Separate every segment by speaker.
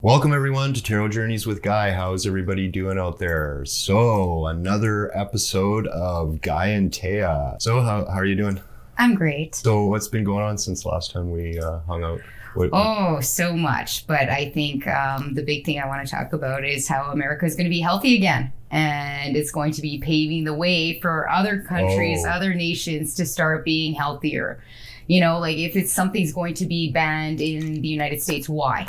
Speaker 1: Welcome everyone to Tarot Journeys with Guy. How's everybody doing out there? So another episode of Guy and Taya. So how are you doing?
Speaker 2: I'm great.
Speaker 1: So what's been going on since the last time we hung out?
Speaker 2: So much. But I think the big thing I want to talk about is how America is going to be healthy again. And it's going to be paving the way for other countries, other nations to start being healthier. You know, like if it's something's going to be banned in the United States, why?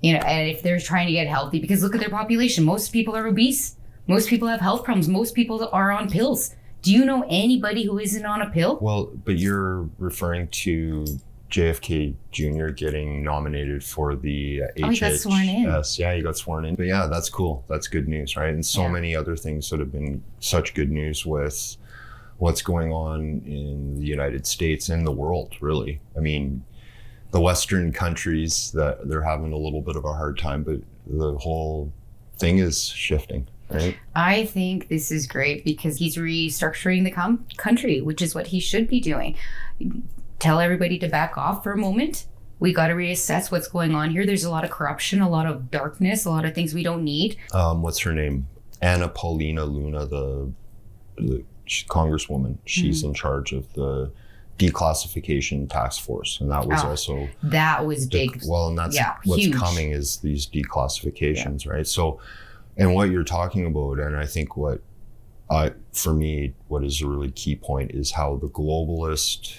Speaker 2: You know, and if they're trying to get healthy, because look at their population. Most people are obese. Most people have health problems. Most people are on pills. Do you know anybody who isn't on a pill?
Speaker 1: Well, but you're referring to JFK Jr. getting nominated for the HHS.
Speaker 2: He got sworn in.
Speaker 1: Yeah, he got sworn in. But yeah, that's cool. That's good news, right? And so many other things that have been such good news with what's going on in the United States and the world, really. I mean, the Western countries, that they're having a little bit of a hard time, but the whole thing is shifting, right?
Speaker 2: I think this is great because he's restructuring the country, which is what he should be doing. Tell everybody to back off for a moment. We got to reassess what's going on here. There's a lot of corruption, a lot of darkness, a lot of things we don't need.
Speaker 1: What's her name? Anna Paulina Luna, the congresswoman. She's in charge of the declassification task force, and that was big. Well, and that's what's huge. Coming is these declassifications, right? So, and what you're talking about, and I think for me, what is a really key point is how the globalist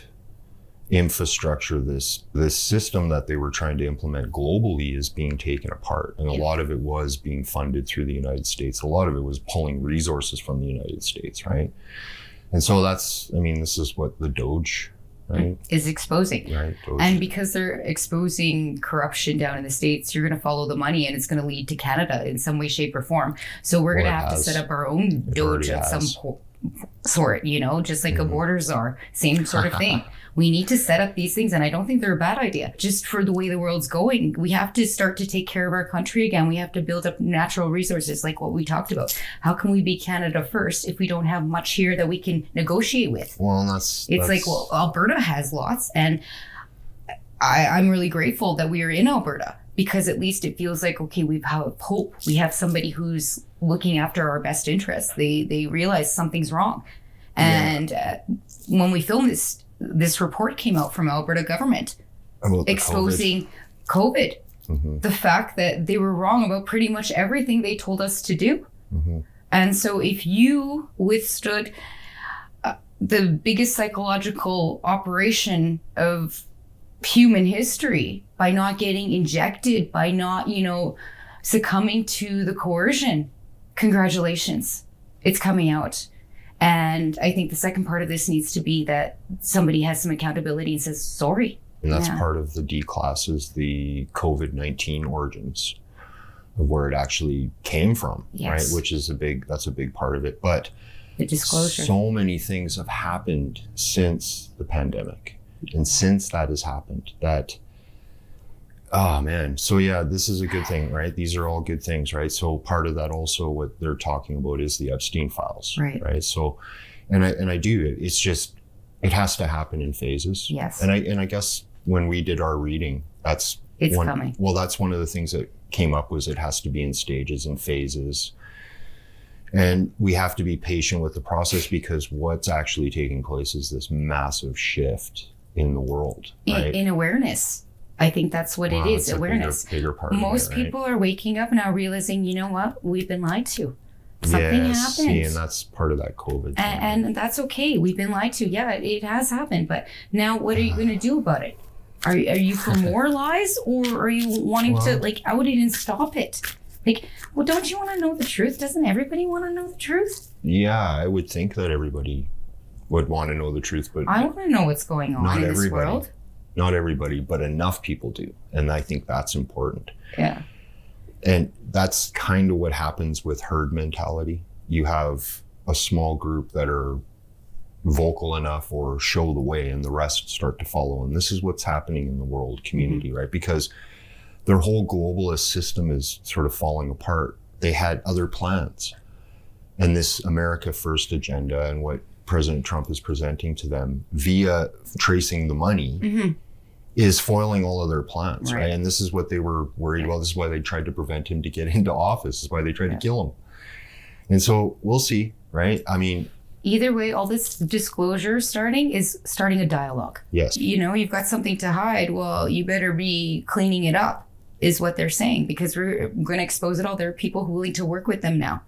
Speaker 1: infrastructure, this system that they were trying to implement globally, is being taken apart, and a lot of it was being funded through the United States. A lot of it was pulling resources from the United States, right? And so this is what the Doge, right,
Speaker 2: is exposing.
Speaker 1: Right. Doge.
Speaker 2: And because they're exposing corruption down in the States, you're going to follow the money, and it's going to lead to Canada in some way, shape, or form. So we're going to have to set up our own Doge at some sort, you know, just like a border czar, same sort of thing. We need to set up these things, and I don't think they're a bad idea. Just for the way the world's going, we have to start to take care of our country again. We have to build up natural resources like what we talked about. How can we be Canada first if we don't have much here that we can negotiate with?
Speaker 1: Well,
Speaker 2: Alberta has lots, and I'm really grateful that we are in Alberta, because at least it feels like, okay, we have hope. We have somebody who's looking after our best interests. They realize something's wrong. And when we filmed this report came out from Alberta government exposing COVID. The fact that they were wrong about pretty much everything they told us to do. And so if you withstood the biggest psychological operation of human history by not getting injected, by not, succumbing to the coercion, congratulations, it's coming out. And I think the second part of this needs to be that somebody has some accountability and says sorry.
Speaker 1: And that's part of the D-class, is the COVID-19 origins of where it actually came from, right? Which is that's a big part of it. But
Speaker 2: the disclosure.
Speaker 1: So many things have happened since the pandemic. And since that has happened, so this is a good thing, right? These are all good things, right? So part of that also, what they're talking about is the Epstein files, right? So, and I do, it's just, it has to happen in phases.
Speaker 2: Yes.
Speaker 1: And I guess when we did our reading,
Speaker 2: coming.
Speaker 1: Well, that's one of the things that came up, was it has to be in stages and phases. And we have to be patient with the process, because what's actually taking place is this massive shift in the world, right?
Speaker 2: In awareness. I think that's what it is, awareness.
Speaker 1: Bigger part
Speaker 2: Most
Speaker 1: of it, right?
Speaker 2: People are waking up now realizing, you know what, we've been lied to. Something happened.
Speaker 1: See, and that's part of that COVID thing.
Speaker 2: And that's okay. We've been lied to. Yeah, it has happened. But now what are you going to do about it? Are you for more lies, or are you wanting to out it and stop it? Don't you want to know the truth? Doesn't everybody want to know the truth?
Speaker 1: Yeah, I would think that everybody would want to know the truth, but
Speaker 2: I want to know what's going on in this world.
Speaker 1: Not everybody, but enough people do. And I think that's important.
Speaker 2: Yeah.
Speaker 1: And that's kind of what happens with herd mentality. You have a small group that are vocal enough or show the way, and the rest start to follow. And this is what's happening in the world community, right? Because their whole globalist system is sort of falling apart. They had other plans. And this America First agenda, and what President Trump is presenting to them via tracing the money, is foiling all of their plans, right? And this is what they were worried about. This is why they tried to prevent him to get into office. This is why they tried to kill him. And so we'll see, right? I mean,
Speaker 2: either way, all this disclosure is starting a dialogue.
Speaker 1: Yes.
Speaker 2: You know, you've got something to hide. Well, you better be cleaning it up, is what they're saying, because we're going to expose it all. There are people who are willing to work with them now.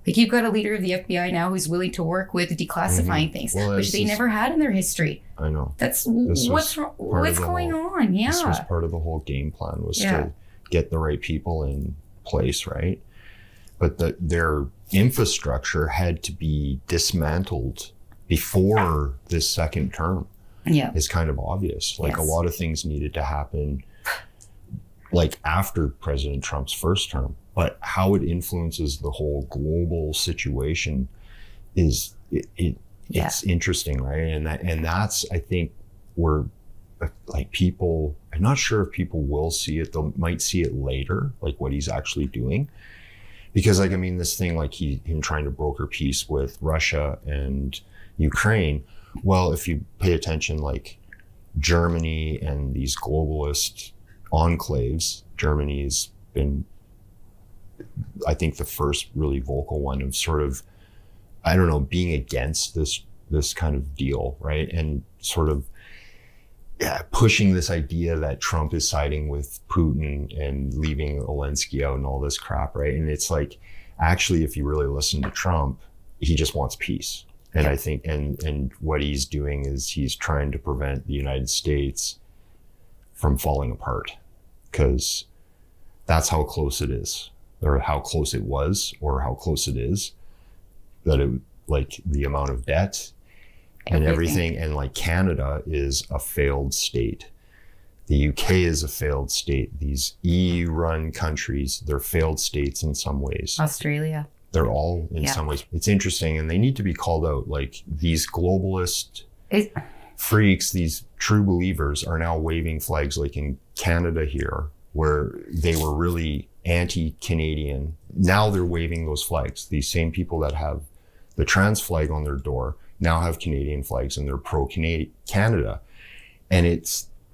Speaker 2: Like, you've got a leader of the FBI now who's willing to work with declassifying things, which they never had in their history.
Speaker 1: I know.
Speaker 2: That's what's going on. Yeah.
Speaker 1: This was part of the whole game plan, was to get the right people in place, right? But their infrastructure had to be dismantled before this second term.
Speaker 2: Yeah.
Speaker 1: Is kind of obvious. Like, a lot of things needed to happen like after President Trump's first term. But how it influences the whole global situation is it's interesting, right? And that's, I think, where like people, I'm not sure if people will see it. They might see it later, like what he's actually doing. Because, like, I mean, this thing, like him trying to broker peace with Russia and Ukraine. Well, if you pay attention, like Germany and these globalist enclaves, Germany's been, I think, the first really vocal one of sort of, I don't know, being against this kind of deal, right? And sort of pushing this idea that Trump is siding with Putin and leaving Zelensky out and all this crap, right? And it's like, actually, if you really listen to Trump, he just wants peace. And I think, and what he's doing is he's trying to prevent the United States from falling apart, because that's how close it is, or how close it was, or how close it is, that it, like, the amount of debt and everything. And like, Canada is a failed state. The UK is a failed state. These EU run countries, they're failed states in some ways.
Speaker 2: Australia.
Speaker 1: They're all in some ways. It's interesting, and they need to be called out. Like, these globalist freaks, these true believers, are now waving flags, like in Canada here, where they were really anti-Canadian. Now they're waving those flags. These same people that have the trans flag on their door now have Canadian flags, and they're pro-Canada. And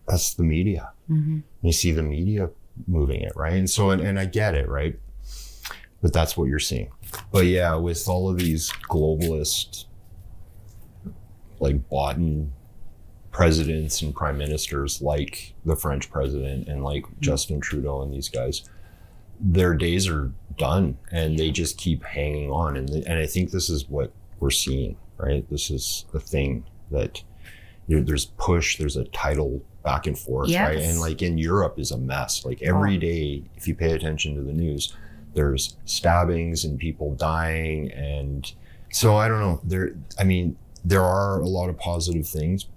Speaker 1: that's the media. Mm-hmm. You see the media moving it, right? And so, and I get it, right? But that's what you're seeing. But yeah, with all of these globalist, like, bought-in presidents and prime ministers, like the French president and like Justin Trudeau and these guys, their days are done, and they just keep hanging on. And I think this is what we're seeing, right? This is the thing that there's a tidal back and forth, right? And like, in Europe is a mess. Like, every day, if you pay attention to the news, there's stabbings and people dying. And so, I don't know, there are a lot of positive things.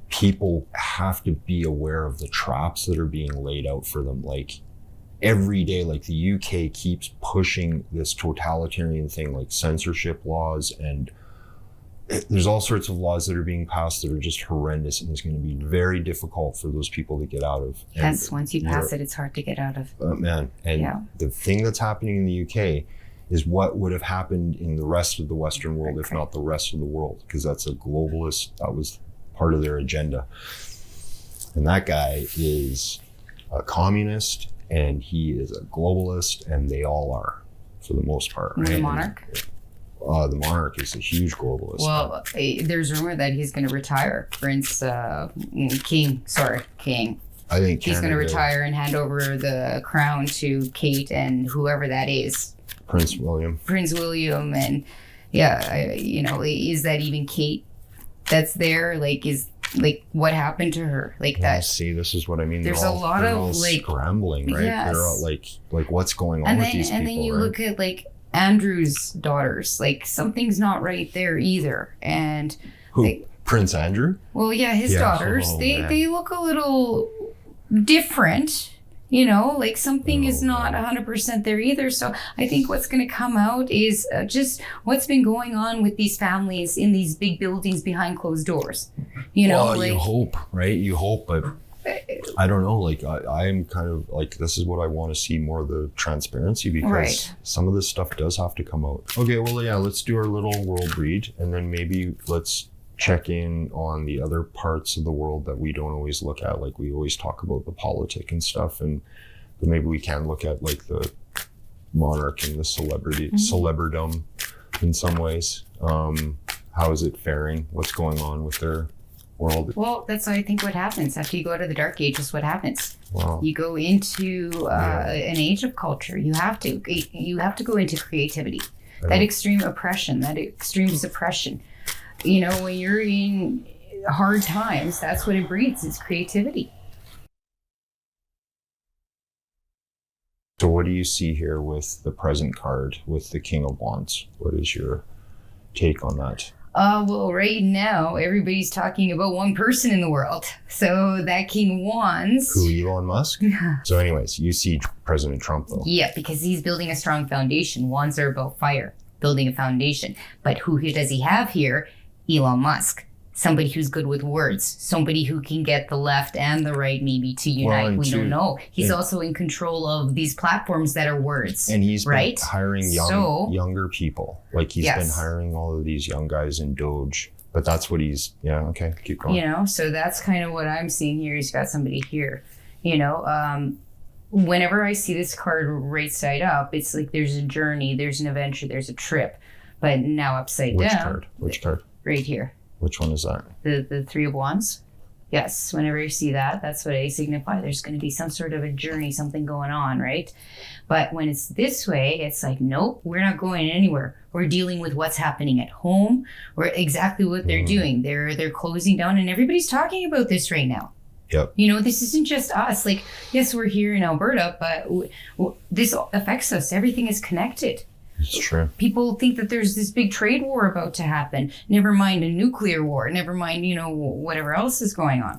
Speaker 1: People have to be aware of the traps that are being laid out for them. Like, every day, like, the UK keeps pushing this totalitarian thing, like censorship laws, and there's all sorts of laws that are being passed that are just horrendous, and it's going to be very difficult for those people to get out of.
Speaker 2: Yes, once you pass it, it's hard to get out of.
Speaker 1: Man, and the thing that's happening in the UK is what would have happened in the rest of the Western world, if not the rest of the world, because that's a globalist, that was part of their agenda. And that guy is a communist, and he is a globalist, and they all are, for the most part. Right?
Speaker 2: The monarch?
Speaker 1: The monarch is a huge globalist.
Speaker 2: Well, there's rumor that he's going to retire. King.
Speaker 1: I think
Speaker 2: he's going to retire and hand over the crown to Kate and whoever that is.
Speaker 1: Prince William. And is that even Kate that's there? Like, what happened to her? Like, that. See, this is what I mean.
Speaker 2: There's a lot of, like,
Speaker 1: scrambling, right?
Speaker 2: Yes.
Speaker 1: They're all like what's going on with these people?
Speaker 2: And then you look at, like, Andrew's daughters. Like, something's not right there either. And
Speaker 1: Prince Andrew?
Speaker 2: Well, yeah, his daughters. They look a little different. Like, something is not 100% there either. So I think what's going to come out is just what's been going on with these families in these big buildings behind closed doors. You
Speaker 1: hope, right? You hope, but I don't know. Like, I'm kind of like, this is what I want to see, more of the transparency, because some of this stuff does have to come out. Okay, well, yeah, let's do our little world read, and then maybe let's check in on the other parts of the world that we don't always look at. Like we always talk about the politic and stuff, but maybe we can look at like the monarch and the celebridom in some ways. How is it faring? What's going on with their world?
Speaker 2: Well, that's I think what happens after you go to the dark ages. What happens?
Speaker 1: Wow.
Speaker 2: You go into an age of culture. You have to go into creativity. That extreme oppression, that extreme suppression. You know, when you're in hard times, that's what it breeds. It's creativity.
Speaker 1: So what do you see here with the present card, with the King of Wands? What is your take on that?
Speaker 2: Well, right now, everybody's talking about one person in the world. So that King of Wands.
Speaker 1: Who, Elon Musk? So anyways, you see President Trump, though.
Speaker 2: Yeah, because he's building a strong foundation. Wands are about fire, building a foundation. But who does he have here? Elon Musk. Somebody who's good with words. Somebody who can get the left and the right maybe to unite. We don't know. He's also in control of these platforms that are words.
Speaker 1: And he's been hiring younger people. Like he's been hiring all of these young guys in Doge. But that's what okay, keep going.
Speaker 2: You know, so that's kind of what I'm seeing here. He's got somebody here. You know, whenever I see this card right side up, it's like there's a journey, there's an adventure, there's a trip. But now upside down.
Speaker 1: Which card?
Speaker 2: Right here.
Speaker 1: Which one is that?
Speaker 2: The Three of Wands. Yes, whenever you see that, that's what I signify. There's going to be some sort of a journey, something going on, right? But when it's this way, it's like, nope, we're not going anywhere. We're dealing with what's happening at home, or exactly what they're doing. They're closing down, and everybody's talking about this right now.
Speaker 1: Yep.
Speaker 2: You know, this isn't just us. Like, yes, we're here in Alberta, but this affects us. Everything is connected.
Speaker 1: It's true.
Speaker 2: People think that there's this big trade war about to happen. Never mind a nuclear war. Never mind, you know, whatever else is going on.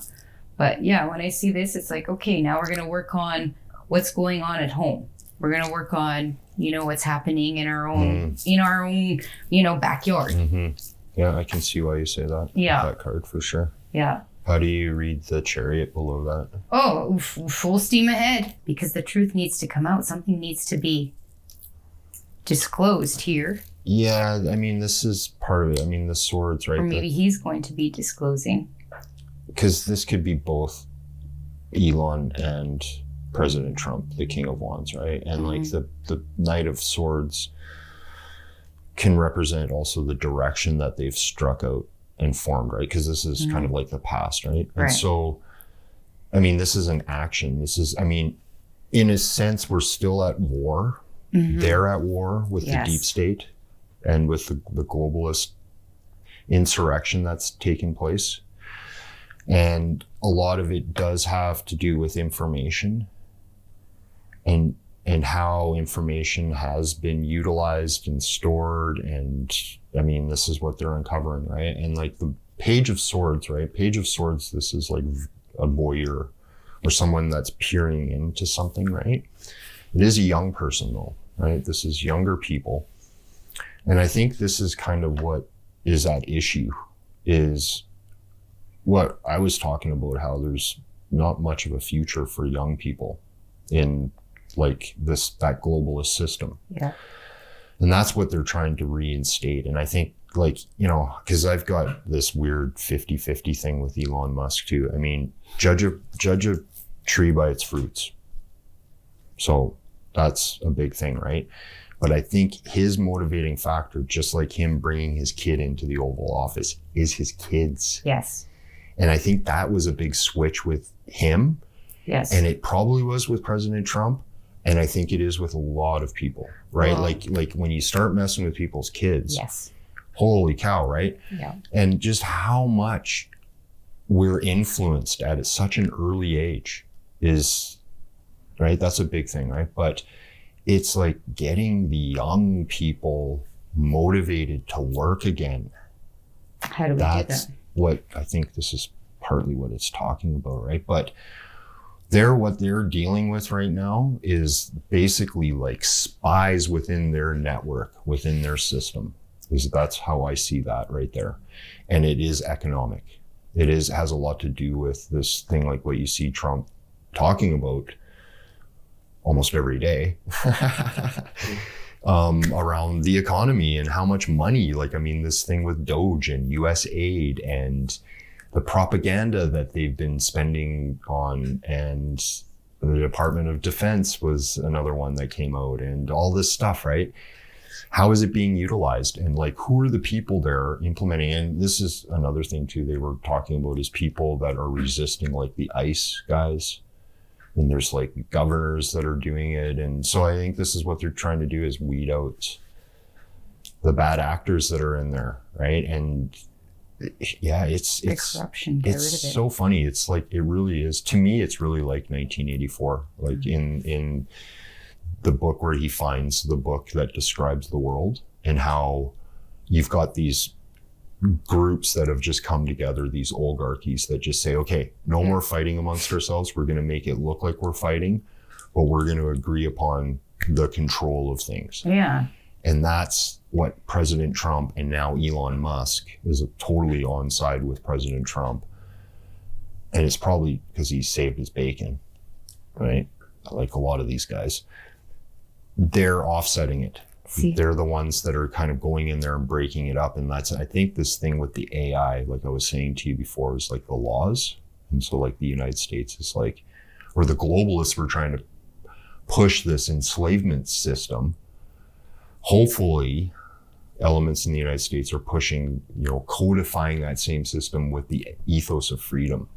Speaker 2: But yeah, when I see this, it's like, okay, now we're going to work on what's going on at home. We're going to work on, you know, what's happening in our own, you know, backyard.
Speaker 1: Mm-hmm. Yeah, I can see why you say that.
Speaker 2: Yeah.
Speaker 1: That card for sure.
Speaker 2: Yeah.
Speaker 1: How do you read the Chariot below that?
Speaker 2: Oh, full steam ahead, because the truth needs to come out. Something needs to be disclosed here.
Speaker 1: Yeah, I mean, this is part of it. I mean, the swords, right?
Speaker 2: Or maybe he's going to be disclosing.
Speaker 1: Because this could be both Elon and President Trump, the King of Wands, right? And like the Knight of Swords can represent also the direction that they've struck out and formed, right? Because this is kind of like the past, right? And so, I mean, this is an action. This is, I mean, in a sense, we're still at war. They're at war with the deep state and with the globalist insurrection that's taking place. And a lot of it does have to do with information and how information has been utilized and stored. And I mean, this is what they're uncovering, right? And like the Page of Swords, right? Page of Swords, this is like a voyeur or someone that's peering into something, right? It is a young person though, right? This is younger people. And I think this is kind of what is at issue, is what I was talking about, how there's not much of a future for young people in like that globalist system.
Speaker 2: Yeah.
Speaker 1: And that's what they're trying to reinstate. And I think like, you know, because I've got this weird 50-50 thing with Elon Musk too. I mean, judge a tree by its fruits. So that's a big thing, right? But I think his motivating factor, just like him bringing his kid into the Oval Office, is his kids.
Speaker 2: Yes.
Speaker 1: And I think that was a big switch with him.
Speaker 2: Yes.
Speaker 1: And it probably was with President Trump. And I think it is with a lot of people, right? Well, like when you start messing with people's kids,
Speaker 2: yes.
Speaker 1: Holy cow, right?
Speaker 2: Yeah.
Speaker 1: And just how much we're influenced at such an early age is, right? That's a big thing, right? But it's like getting the young people motivated to work again.
Speaker 2: How do we do that? That's
Speaker 1: what I think this is partly what it's talking about, right? But what they're dealing with right now is basically like spies within their network, within their system. That's how I see that right there. And it is economic. It has a lot to do with this thing like what you see Trump talking about almost every day. around the economy and how much money, like, I mean, this thing with Doge and US aid and the propaganda that they've been spending on, and the Department of Defense was another one that came out, and all this stuff, right? How is it being utilized? And like, who are the people there implementing? And this is another thing too, they were talking about, is people that are resisting, like the ICE guys. And there's like governors that are doing it. And so I think this is what they're trying to do, is weed out the bad actors that are in there, right? And yeah, it's
Speaker 2: corruption.
Speaker 1: It's so funny. It's like, it really is. To me, it's really like 1984, like in the book where he finds the book that describes the world, and how you've got these groups that have just come together, these oligarchies that just say, okay, no more fighting amongst ourselves. We're going to make it look like we're fighting, but we're going to agree upon the control of things.
Speaker 2: Yeah.
Speaker 1: And that's what President Trump, and now Elon Musk, is totally on side with President Trump. And it's probably because he saved his bacon, right? Like a lot of these guys, they're offsetting it. See? They're the ones that are kind of going in there and breaking it up. And that's, I think, this thing with the AI, like I was saying to you before, is like the laws. And so like the United States is like, or the globalists were trying to push this enslavement system. Hopefully elements in the United States are pushing, codifying that same system with the ethos of freedom.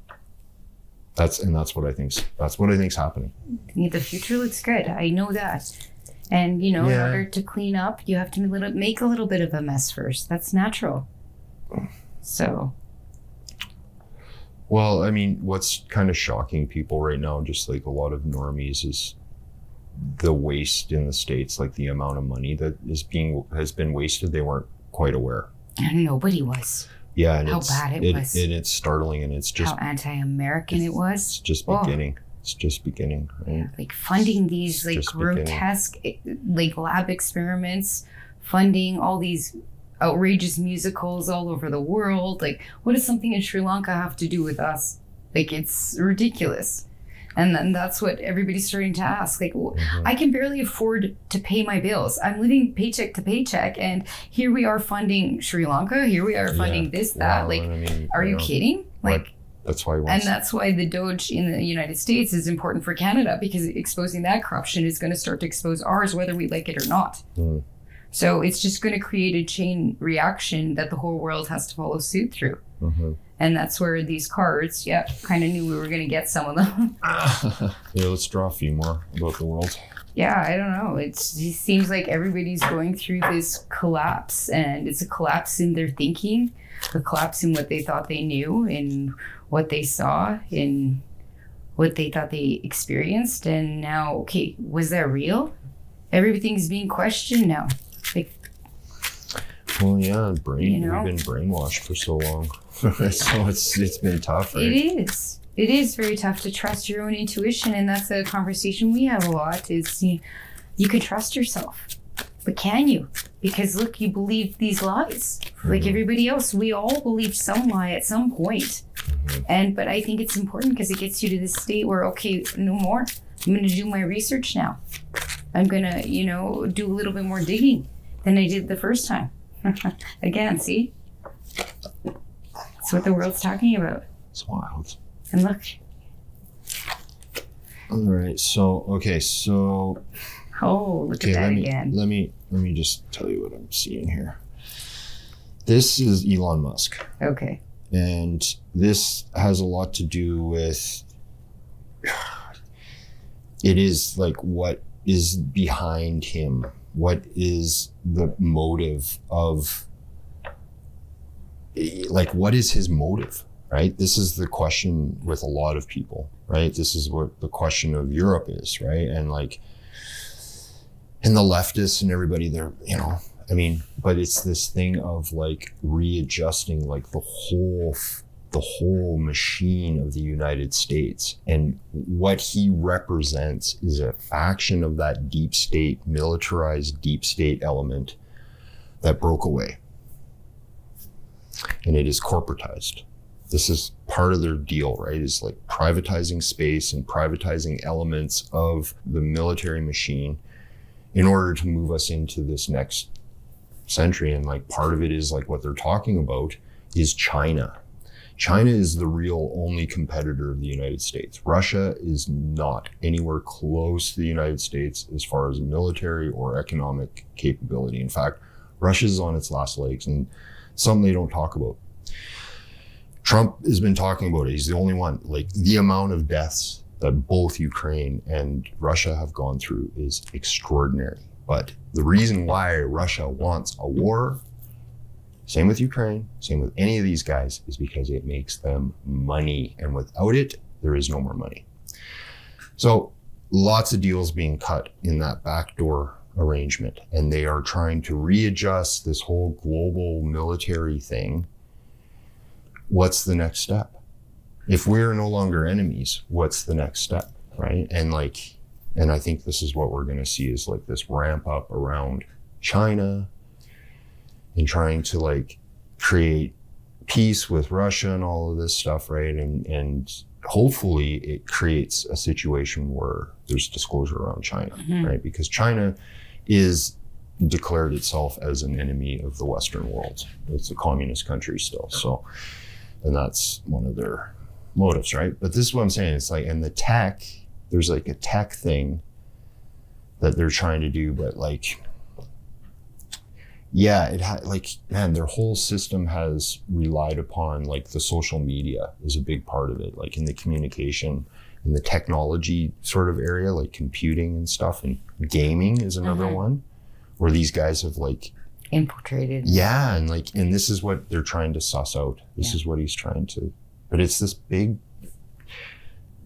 Speaker 1: That's what I think's happening.
Speaker 2: The future looks good. I know that. And, in order to clean up, you have to make a little bit of a mess first. That's natural. So.
Speaker 1: Well, I mean, what's kind of shocking people right now, just like a lot of normies, is the waste in the States, like the amount of money that has been wasted. They weren't quite aware.
Speaker 2: And nobody was.
Speaker 1: Yeah. And
Speaker 2: how bad it was.
Speaker 1: And it's startling, and it's just.
Speaker 2: How anti-American it was.
Speaker 1: It's just beginning. It's just beginning, right?
Speaker 2: Like funding these like grotesque like lab experiments, funding all these outrageous musicals all over the world. Like, what does something in Sri Lanka have to do with us? Like, it's ridiculous. And then that's what everybody's starting to ask. Like, I can barely afford to pay my bills. I'm living paycheck to paycheck, and here we are funding Sri Lanka. Here we are funding this, that. Like, are you kidding? Like.
Speaker 1: That's why
Speaker 2: that's why the Doge in the United States is important for Canada, because exposing that corruption is going to start to expose ours, whether we like it or not. So it's just going to create a chain reaction that the whole world has to follow suit through. And that's where these cards, kind of knew we were going to get some of them.
Speaker 1: Let's draw a few more about the world.
Speaker 2: Yeah, I don't know. It seems like everybody's going through this collapse, and it's a collapse in their thinking, a collapse in what they thought they knew, and what they saw, and what they thought they experienced. And now, okay, was that real? Everything's being questioned now. Like,
Speaker 1: well, yeah, we've been brainwashed for so long. So it's been tough, right?
Speaker 2: It is very tough to trust your own intuition, and that's a conversation we have a lot, is you can trust yourself. But can you? Because look, you believe these lies. Like everybody else, we all believed some lie at some point. But I think it's important because it gets you to this state where, okay, no more. I'm going to do my research now. I'm going to, do a little bit more digging than I did the first time. Again, see? That's what the world's talking about.
Speaker 1: It's wild.
Speaker 2: And look.
Speaker 1: All right. So.
Speaker 2: Oh, look at that again.
Speaker 1: Let me just tell you what I'm seeing here. This is Elon Musk.
Speaker 2: Okay.
Speaker 1: And this has a lot to do with, it is like, what is behind him? What is the motive of, like, what is his motive, right? This is the question with a lot of people, right? This is what the question of Europe is, right? And like, and the leftists and everybody there, but it's this thing of like readjusting like the whole machine of the United States. And what he represents is a faction of that deep state, militarized deep state element that broke away. And it is corporatized. This is part of their deal, right? Is like privatizing space and privatizing elements of the military machine in order to move us into this next century. And like part of it is like what they're talking about is China. China is the real only competitor of the United States. Russia is not anywhere close to the United States as far as military or economic capability. In fact, Russia is on its last legs, and something they don't talk about. Trump has been talking about it. He's the only one. Like, the amount of deaths that both Ukraine and Russia have gone through is extraordinary. But the reason why Russia wants a war, same with Ukraine, same with any of these guys, is because it makes them money. And without it, there is no more money. So lots of deals being cut in that backdoor arrangement. And they are trying to readjust this whole global military thing. What's the next step? If we're no longer enemies, what's the next step, right? And I think this is what we're going to see is like this ramp up around China and trying to like create peace with Russia and all of this stuff, right? And hopefully it creates a situation where there's disclosure around China, right? Because China is declared itself as an enemy of the Western world. It's a communist country still. So, and that's one of their motives, right? But this is what I'm saying. It's like, and the tech, there's like a tech thing that they're trying to do, but like, yeah, man, their whole system has relied upon like the social media is a big part of it, like in the communication, in the technology sort of area, like computing and stuff, and gaming is another one where these guys have like
Speaker 2: infiltrated.
Speaker 1: Yeah, and like, and this is what they're trying to suss out. This is what he's trying to, but it's this big,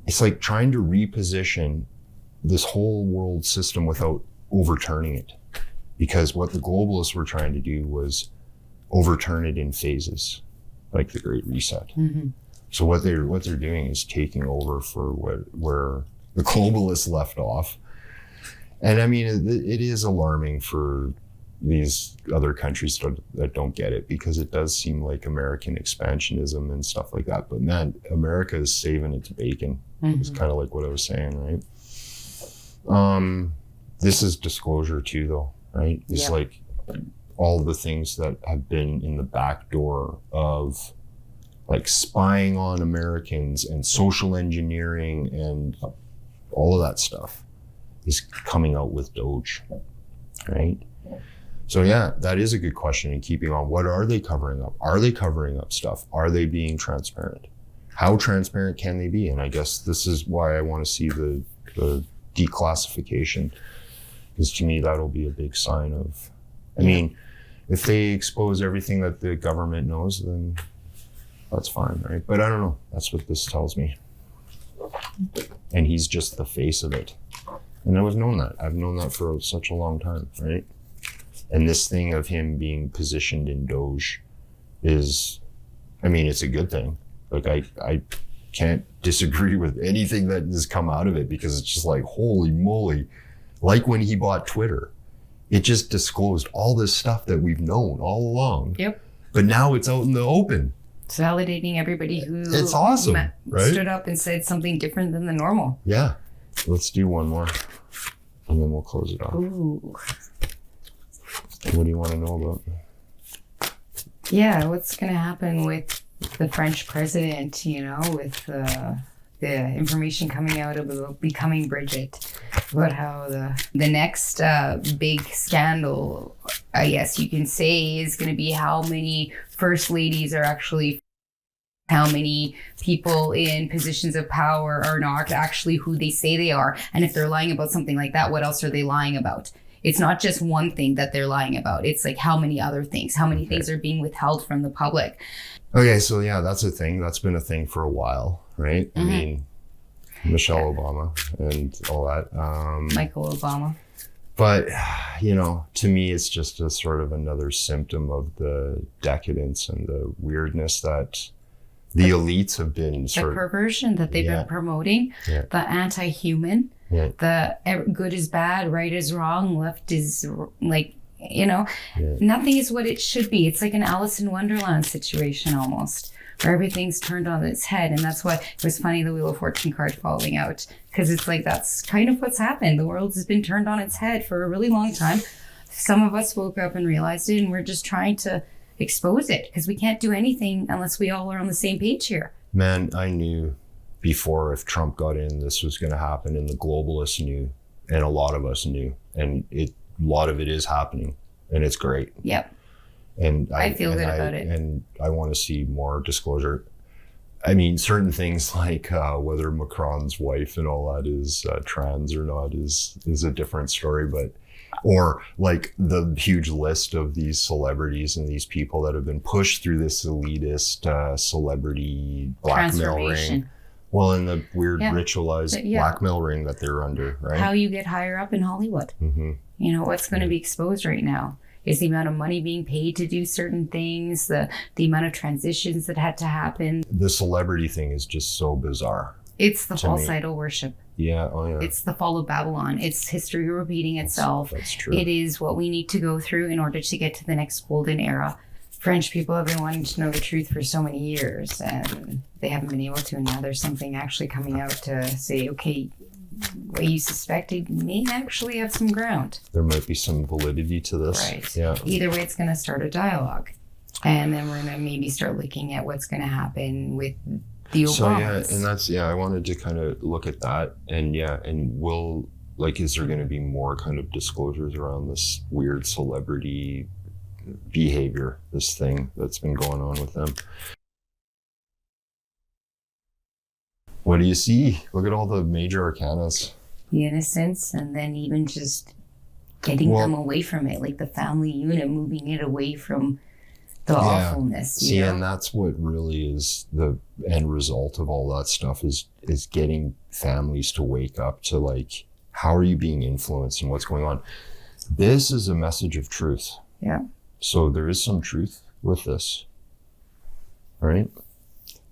Speaker 1: it's like trying to reposition this whole world system without overturning it. Because what the globalists were trying to do was overturn it in phases, like the Great Reset. So what they're doing is taking over for where the globalists left off. And I mean, it is alarming for these other countries that don't get it, because it does seem like American expansionism and stuff like that. But man, America is saving its bacon. It's kind of like what I was saying, right? This is disclosure too, though. Right? It's like all the things that have been in the back door of like spying on Americans and social engineering and all of that stuff is coming out with Doge, right? So yeah, that is a good question. And keeping on, what are they covering up? Are they covering up stuff? Are they being transparent? How transparent can they be? And I guess this is why I want to see the declassification. Because to me, that'll be a big sign of, I mean, if they expose everything that the government knows, then that's fine, right? But I don't know. That's what this tells me. And he's just the face of it. And I've known that for such a long time, right? And this thing of him being positioned in Doge is, I mean, it's a good thing. Like, I can't disagree with anything that has come out of it, because it's just like, holy moly. Like when he bought Twitter, it just disclosed all this stuff that we've known all along. Yep. But now it's out in the open.
Speaker 2: It's validating everybody who
Speaker 1: it's awesome, right?
Speaker 2: Stood up and said something different than the normal.
Speaker 1: Yeah. Let's do one more, and then we'll close it off.
Speaker 2: Ooh.
Speaker 1: What do you want to know about?
Speaker 2: Yeah, what's going to happen with the French president, with the information coming out about becoming Bridget, about how the next big scandal, I guess you can say, is going to be how many first ladies are actually, how many people in positions of power are not actually who they say they are. And if they're lying about something like that, what else are they lying about? It's not just one thing that they're lying about. It's like how many other things, how many things are being withheld from the public.
Speaker 1: Okay, so yeah, that's a thing. That's been a thing for a while, right? I mean, Michelle Obama and all that.
Speaker 2: Michael Obama.
Speaker 1: But, to me, it's just a sort of another symptom of the decadence and the weirdness that the elites have been
Speaker 2: the perversion that they've been promoting, the anti-human, the good is bad, right is wrong, left is nothing is what it should be. It's like an Alice in Wonderland situation almost, where everything's turned on its head. And that's why it was funny, the Wheel of Fortune card falling out, because it's like, that's kind of what's happened. The world has been turned on its head for a really long time. Some of us woke up and realized it, and we're just trying to expose it, because we can't do anything unless we all are on the same page here.
Speaker 1: Man, I knew before if Trump got in, this was going to happen, and the globalists knew, and a lot of us knew, and a lot of it is happening, and it's great.
Speaker 2: Yep.
Speaker 1: And
Speaker 2: I feel good about it.
Speaker 1: And I want to see more disclosure. I mean, certain things like whether Macron's wife and all that is trans or not is a different story, but or like the huge list of these celebrities and these people that have been pushed through this elitist celebrity blackmail ring. Well, in the weird ritualized blackmail ring that they're under, right?
Speaker 2: How you get higher up in Hollywood. Mm-hmm. You know, what's going to be exposed right now is the amount of money being paid to do certain things, the amount of transitions that had to happen.
Speaker 1: The celebrity thing is just so bizarre.
Speaker 2: It's the false idol worship.
Speaker 1: Yeah, oh yeah.
Speaker 2: It's the fall of Babylon. It's history repeating itself.
Speaker 1: That's true.
Speaker 2: It is what we need to go through in order to get to the next golden era. French people have been wanting to know the truth for so many years, and they haven't been able to. And now there's something actually coming out to say, okay, what you suspected may actually have some ground.
Speaker 1: There might be some validity to this.
Speaker 2: Right.
Speaker 1: Yeah.
Speaker 2: Either way, it's going to start a dialogue. And then we're going to maybe start looking at what's going to happen with the Obamas.
Speaker 1: So, yeah, and that's, I wanted to kind of look at that. And is there going to be more kind of disclosures around this weird celebrity behavior, this thing that's been going on with them? What do you see? Look at all the major arcanas.
Speaker 2: The innocence, and then even just getting them away from it, like the family unit, moving it away from the awfulness.
Speaker 1: See, and that's what really is the end result of all that stuff is getting families to wake up to, like, how are you being influenced and what's going on? This is a message of truth.
Speaker 2: Yeah.
Speaker 1: So there is some truth with this, right?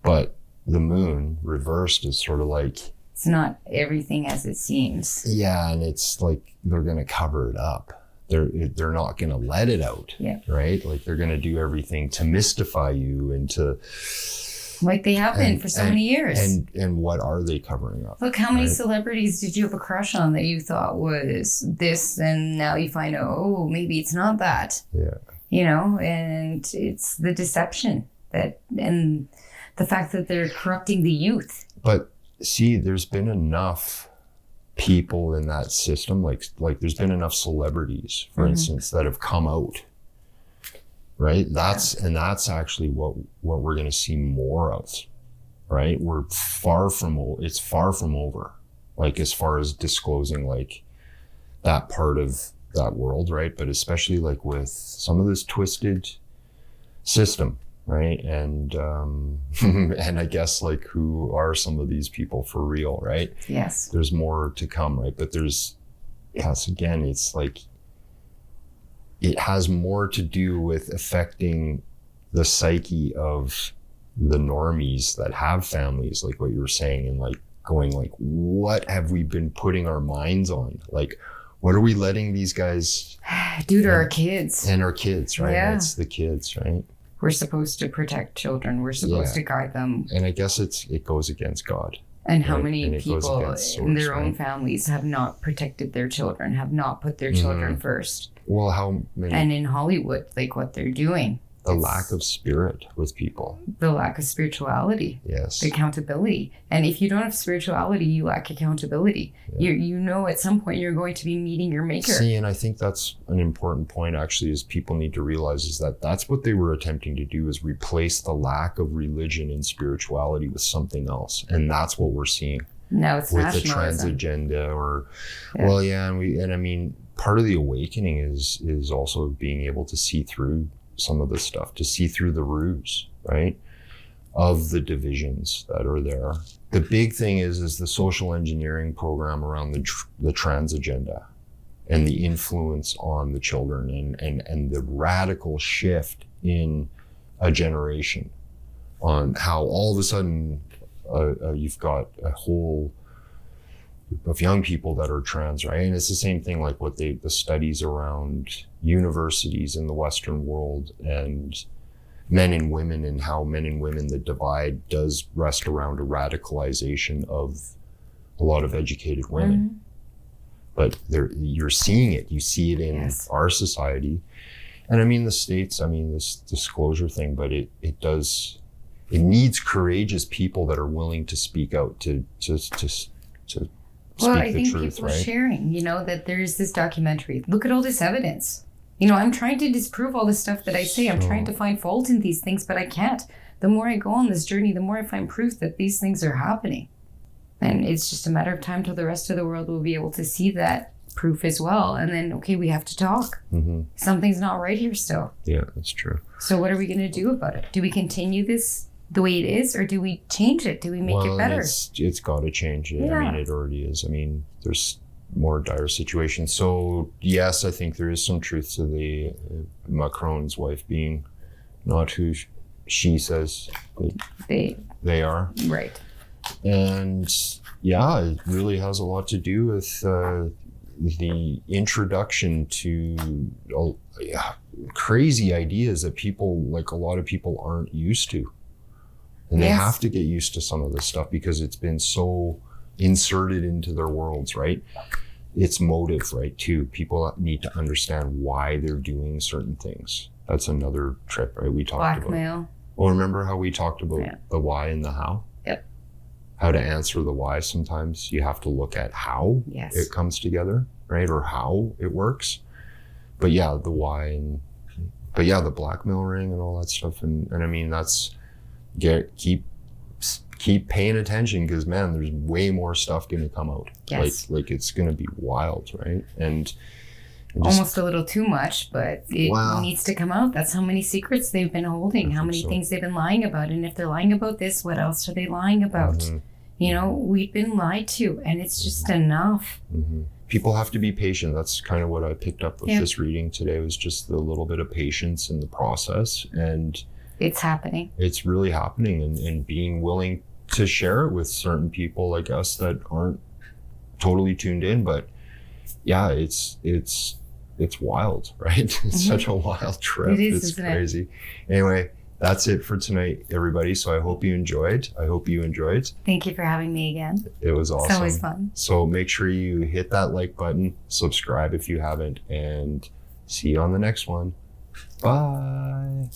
Speaker 1: But the moon reversed is sort of like,
Speaker 2: it's not everything as it seems.
Speaker 1: Yeah, and it's like they're going to cover it up. They're not going to let it out.
Speaker 2: Yeah.
Speaker 1: Right? Like they're going to do everything to mystify you and to,
Speaker 2: like they have been for so many years.
Speaker 1: And what are they covering up?
Speaker 2: Look, how many celebrities did you have a crush on that you thought was this, and now you find out, oh, maybe it's not that.
Speaker 1: Yeah.
Speaker 2: You know, and it's the deception and the fact that they're corrupting the youth.
Speaker 1: But see, there's been enough people in that system, like there's been enough celebrities, for instance, that have come out, right? That's actually what we're going to see more of, right? It's far from over, like as far as disclosing like that part of that world, right? But especially like with some of this twisted system, right? And and I guess like who are some of these people for real, right?
Speaker 2: Yes.
Speaker 1: There's more to come, right? But again, it's like it has more to do with affecting the psyche of the normies that have families, like what you were saying, and like going like, what have we been putting our minds on? Like, what are we letting these guys
Speaker 2: do to our kids?
Speaker 1: And our kids, right?
Speaker 2: Yeah.
Speaker 1: It's the kids, right?
Speaker 2: We're supposed to protect children. We're supposed to guide them.
Speaker 1: And I guess it goes against God.
Speaker 2: And how many people in their own families have not protected their children, have not put their children first?
Speaker 1: Well, how many?
Speaker 2: And in Hollywood, like what they're doing.
Speaker 1: The lack of spirit with people.
Speaker 2: The lack of spirituality.
Speaker 1: Yes.
Speaker 2: The accountability. And if you don't have spirituality, you lack accountability. Yeah. You know at some point you're going to be meeting your maker.
Speaker 1: See, and I think that's an important point actually, is people need to realize is that that's what they were attempting to do, is replace the lack of religion and spirituality with something else. And that's what we're seeing.
Speaker 2: Now it's
Speaker 1: with
Speaker 2: nationalism.
Speaker 1: The trans agenda and I mean, part of the awakening is also being able to see through some of this stuff, to see through the ruse, right, of the divisions that are there. The big thing is the social engineering program around the trans agenda and the influence on the children and the radical shift in a generation on how all of a sudden you've got a whole group of young people that are trans, right? And it's the same thing like what the studies around universities in the Western world and men and women, and how men and women, the divide does rest around a radicalization of a lot of educated women. But you're seeing it. You see it in our society. And I mean, the States, I mean, this disclosure thing, but it needs courageous people that are willing to speak out, to
Speaker 2: well, I think people sharing, you know, that there's this documentary. Look at all this evidence. You know, I'm trying to disprove all the stuff that I say. I'm trying to find fault in these things, but I can't. The more I go on this journey, the more I find proof that these things are happening. And it's just a matter of time till the rest of the world will be able to see that proof as well. And then, okay, we have to talk. Something's not right here still.
Speaker 1: Yeah, that's true.
Speaker 2: So what are we going to do about it? Do we continue this the way it is, or do we change it? Do we make it better?
Speaker 1: It's got to change it. Yeah. I mean, it already is. I mean, there's more dire situations. So yes, I think there is some truth to the Macron's wife being not who she says they are.
Speaker 2: Right.
Speaker 1: And yeah, it really has a lot to do with the introduction to crazy ideas that people, like a lot of people, aren't used to. And they have to get used to some of this stuff because it's been so inserted into their worlds, right? It's motive, right, too. People need to understand why they're doing certain things. That's another trip, right? We talked
Speaker 2: blackmail.
Speaker 1: About. Well, remember how we talked about the why and the how?
Speaker 2: Yep.
Speaker 1: How to answer the why. Sometimes you have to look at how it comes together, right? Or how it works. But yeah, the why the blackmail ring and all that stuff. And I mean, that's keep paying attention, because man, there's way more stuff going to come out. Like it's going to be wild, right? And
Speaker 2: almost a little too much, but it needs to come out. That's how many secrets they've been holding, how many things they've been lying about. And if they're lying about this, what else are they lying about? You know, we've been lied to, and it's just enough. People have to be patient. That's kind of what I picked up with this reading today, was just the little bit of patience in the process. And it's happening. It's
Speaker 1: really happening, and being willing to share it with certain people like us that aren't totally tuned in. But yeah, it's wild, right? It's such a wild trip.
Speaker 2: It is,
Speaker 1: it's crazy. Anyway, that's it for tonight, everybody. So I hope you enjoyed.
Speaker 2: Thank you for having me again.
Speaker 1: It was awesome.
Speaker 2: It's always fun.
Speaker 1: So make sure you hit that like button, subscribe if you haven't, and see you on the next one. Bye.